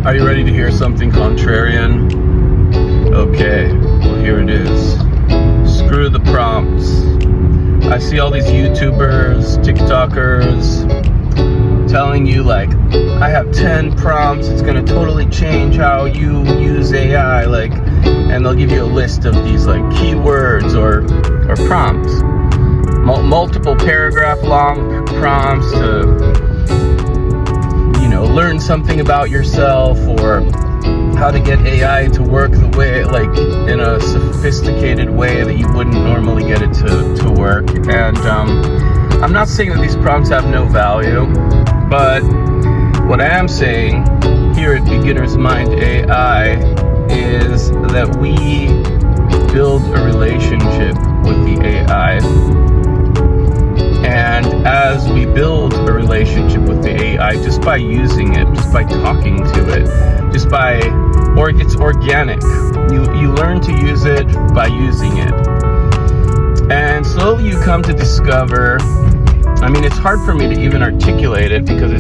Are you ready to hear something contrarian? Okay, well here it is. Screw the prompts. I see all these YouTubers, TikTokers telling you like, I have 10 prompts, it's gonna totally change how you use AI, like, and they'll give you a list of these like keywords or prompts. Multiple paragraph long prompts to, you know, learn something about yourself or how to get AI to work the way, like in a sophisticated way that you wouldn't normally get it to work. And I'm not saying that these prompts have no value, but what I am saying here at Beginner's Mind AI is that we build a relationship with the AI. And as we build a relationship with the AI, just by using it, just by talking to it, just by, or it's organic. You learn to use it by using it. And slowly you come to discover, I mean, it's hard for me to even articulate it because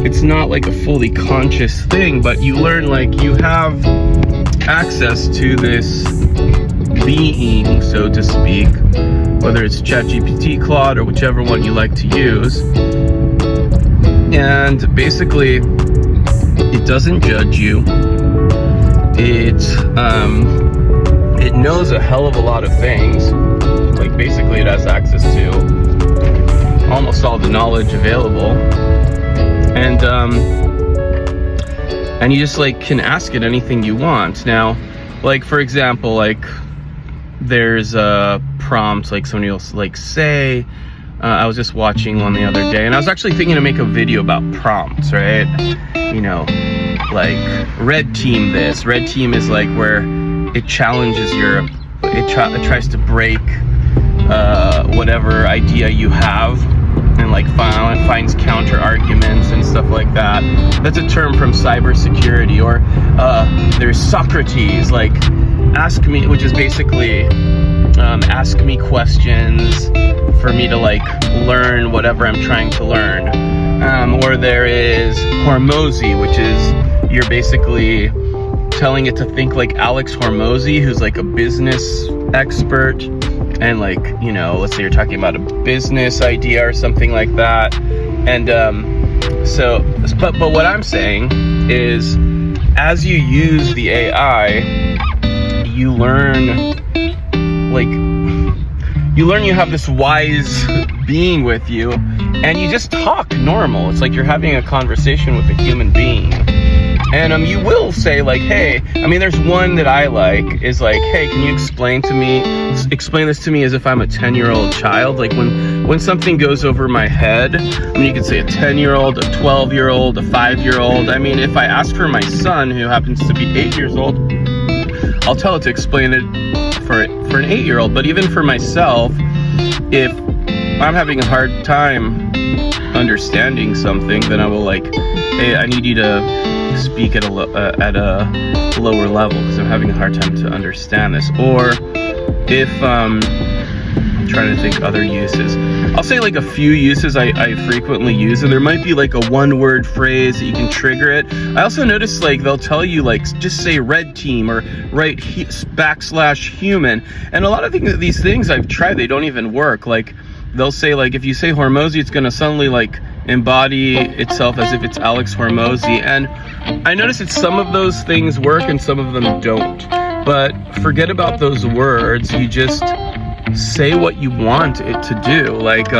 it's not like a fully conscious thing, but you learn like you have access to this being, so to speak, whether it's ChatGPT, Claude, or whichever one you like to use. And basically, it doesn't judge you. It knows a hell of a lot of things. Like basically, it has access to almost all the knowledge available. And you just like can ask it anything you want. Now, like for example, like there's a prompt like somebody else like say, I was just watching one the other day and I was actually thinking to make a video about prompts, right? You know, like red team this. Red team is like where it challenges it tries to break whatever idea you have and like finds counter arguments and stuff like that. That's a term from cybersecurity. Or there's Socrates, like ask me, which is basically ask me questions for me to like learn whatever I'm trying to learn. Or there is Hormozy, which is you're basically telling it to think like Alex Hormozy, who's like a business expert, and like, you know, let's say you're talking about a business idea or something like that. And but what I'm saying is, as you use the AI, you learn you have this wise being with you, and you just talk normal. It's like you're having a conversation with a human being. And you will say like, hey, I mean, there's one that I like is like, hey, can you explain this to me as if I'm a 10-year-old child? Like when something goes over my head, I mean, you could say a 10-year-old, a 12-year-old, a 5-year-old. I mean, if I ask for my son, who happens to be 8 years old, I'll tell it to explain it for an 8-year-old. But even for myself, if I'm having a hard time understanding something, then I will like, hey, I need you to speak at a lower level because I'm having a hard time to understand this. Or if I'm trying to think other uses, I'll say like a few uses I frequently use, and there might be like a one-word phrase that you can trigger it. I also notice like they'll tell you like just say red team or write /human, and a lot of these things I've tried, they don't even work. Like they'll say like if you say Hormozy, it's gonna suddenly like embody itself as if it's Alex Hormozy, and I notice that some of those things work and some of them don't. But forget about those words, you just say what you want it to do. Like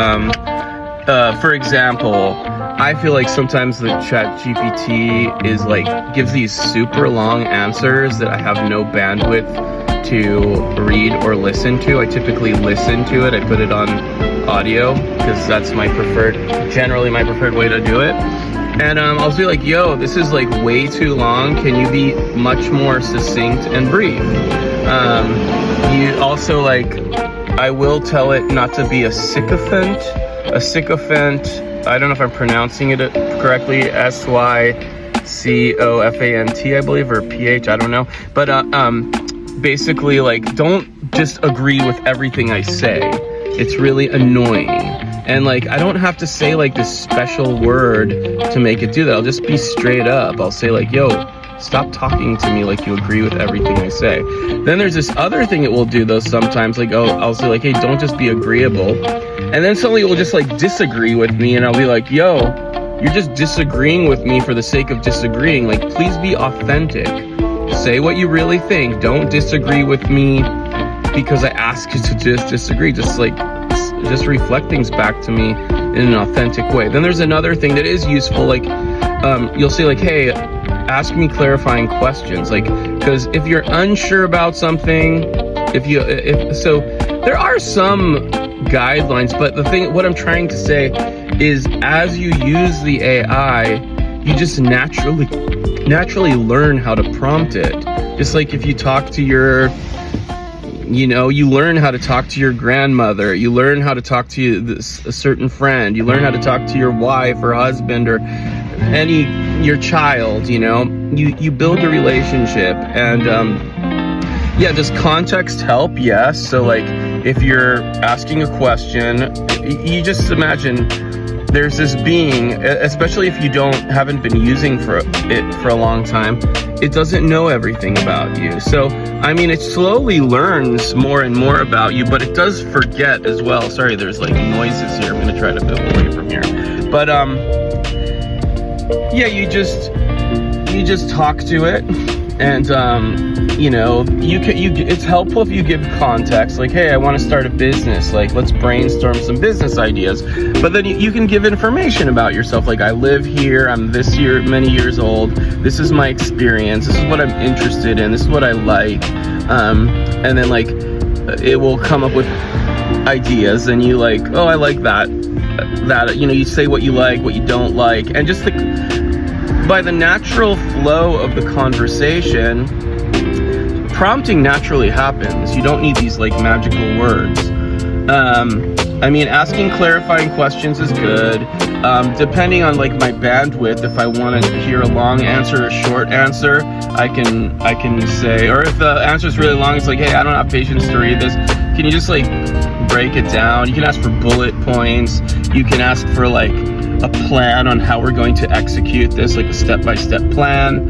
for example, I feel like sometimes the ChatGPT is like gives these super long answers that I have no bandwidth to read or listen to. I typically listen to it. I put it on audio because that's generally my preferred way to do it. And I'll be like, yo, this is like way too long. Can you be much more succinct and brief? You also like, I will tell it not to be a sycophant. A sycophant, I don't know if I'm pronouncing it correctly, SYCOFANT, I believe, or PH, I don't know. But basically, like, don't just agree with everything I say. It's really annoying. And like, I don't have to say like this special word to make it do that. I'll just be straight up. I'll say like, yo, stop talking to me like you agree with everything I say. Then there's this other thing it will do though sometimes, like, oh, I'll say like, hey, don't just be agreeable. And then suddenly it will just like disagree with me, and I'll be like, yo, you're just disagreeing with me for the sake of disagreeing. Like, please be authentic. Say what you really think. Don't disagree with me because I ask you to just disagree. Just reflect things back to me in an authentic way. Then there's another thing that is useful, like you'll say like, hey, ask me clarifying questions, like, because if you're unsure about something, so there are some guidelines, but what I'm trying to say is, as you use the AI, you just naturally learn how to prompt it. Just like if you talk to you learn how to talk to your grandmother, you learn how to talk to a certain friend, you learn how to talk to your wife or husband or your child, you build a relationship. And yeah, does context help? Yes. So like, if you're asking a question, you just imagine there's this being, especially if you haven't been using it for a long time, it doesn't know everything about you. So, I mean, it slowly learns more and more about you, but it does forget as well. Sorry, there's like noises here. I'm gonna try to move away from here. But yeah, you just talk to it, and it's helpful if you give context, like, hey, I want to start a business, like, let's brainstorm some business ideas. But then you can give information about yourself, like, I live here, I'm many years old, this is my experience, this is what I'm interested in, this is what I like, and then like it will come up with ideas, and you like, oh, I like that, you say what you like, what you don't like, and just by the natural flow of the conversation, prompting naturally happens. You don't need these like magical words. I mean, asking clarifying questions is good. Depending on like my bandwidth, if I want to hear a long answer or a short answer, I can say, or if the answer is really long, it's like, hey, I don't have patience to read this. Can you just like break it down? You can ask for bullet points. You can ask for like a plan on how we're going to execute this, like a step-by-step plan.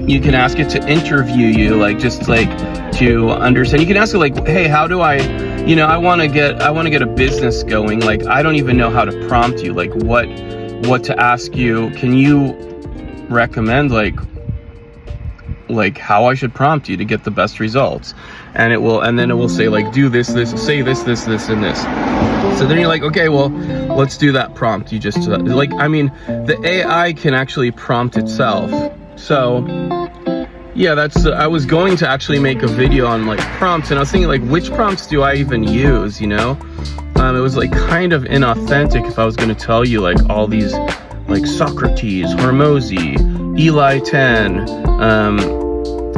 You can ask it to interview you, like just like to understand. You can ask it like, hey, how do I want to get a business going, like I don't even know how to prompt you, like what to ask you. Can you recommend like how I should prompt you to get the best results? And then it will say like, do this, say this, and this. So then you're like, okay, well, let's do that prompt. You just the AI can actually prompt itself. So yeah, I was going to actually make a video on like prompts, and I was thinking like, which prompts do I even use, It was like kind of inauthentic if I was going to tell you like all these like Socrates, Hormozy, Eli 10.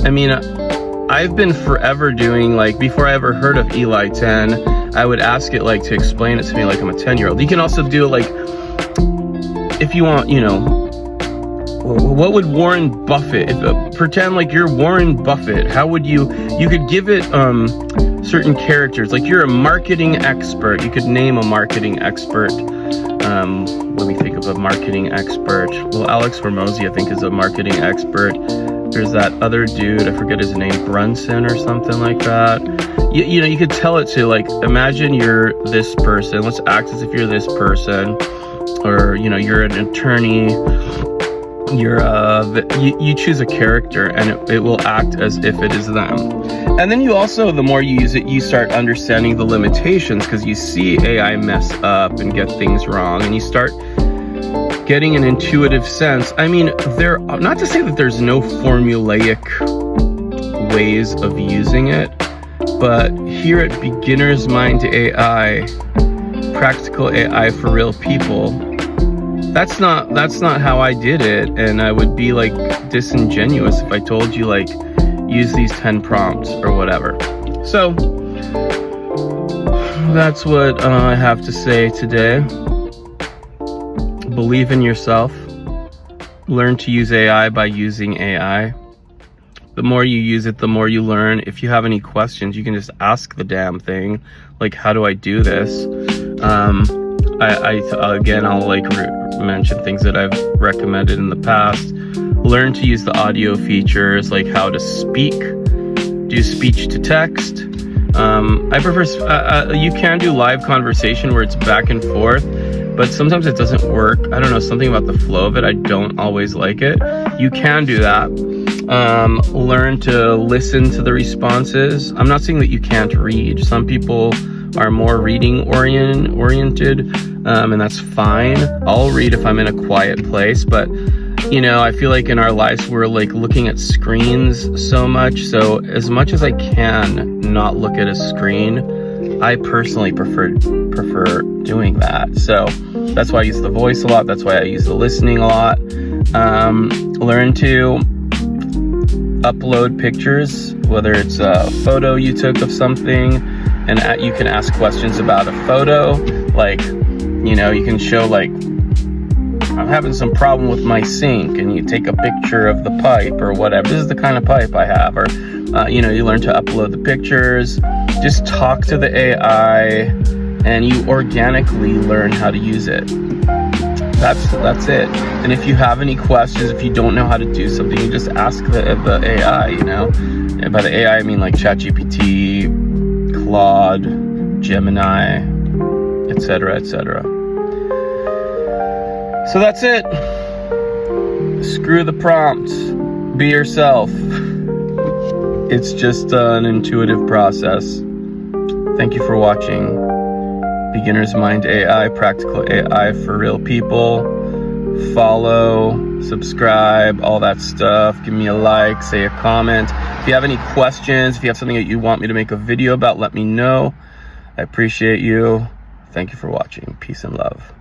I mean, I've been forever doing, like, before I ever heard of Eli 10, I would ask it like to explain it to me like I'm a 10-year-old. You can also do it like, if you want, what would Warren Buffett, pretend like you're Warren Buffett, how would you could give it certain characters, like you're a marketing expert, you could name a marketing expert. Let me think of a marketing expert. Well, Alex Hormozy, I think, is a marketing expert. There's that other dude, I forget his name, Brunson or something like that. You could tell it to like, imagine you're this person, let's act as if you're this person, or you're an attorney, you choose a character, and it will act as if it is them. And then you also, the more you use it, you start understanding the limitations, because you see AI mess up and get things wrong, and you start getting an intuitive sense. I mean, not to say that there's no formulaic ways of using it, but here at Beginner's Mind AI, practical AI for real people, that's not how I did it, and I would be like disingenuous if I told you like, use these 10 prompts or whatever. So that's what I have to say today. Believe in yourself. Learn to use AI by using AI. The more you use it, the more you learn. If you have any questions, you can just ask the damn thing, like, how do I do this? Again, I'll like mention things that I've recommended in the past. Learn to use the audio features, like how to speak, do speech to text. I prefer, you can do live conversation where it's back and forth, but sometimes it doesn't work. I don't know, something about the flow of it, I don't always like it. You can do that. Learn to listen to the responses. I'm not saying that you can't read. Some people are more reading oriented, and that's fine. I'll read if I'm in a quiet place, but you know, I feel like in our lives we're like looking at screens so much. So as much as I can not look at a screen, I personally prefer doing that. So that's why I use the voice a lot. That's why I use the listening a lot. Learn to upload pictures, whether it's a photo you took of something, and you can ask questions about a photo. Like, you know, you can show like, I'm having some problem with my sink, and you take a picture of the pipe or whatever. This is the kind of pipe I have. Or, you know, you learn to upload the pictures. Just talk to the AI, and you organically learn how to use it. That's it. And if you have any questions, if you don't know how to do something, you just ask the AI, you know. And by the AI, I mean like ChatGPT, Claude, Gemini, etc., etc. So that's it. Screw the prompt. Be yourself. It's just an intuitive process. Thank you for watching. Beginner's Mind AI, practical AI for real people. Follow, subscribe, all that stuff. Give me a like, say a comment. If you have any questions, if you have something that you want me to make a video about, let me know. I appreciate you. Thank you for watching. Peace and love.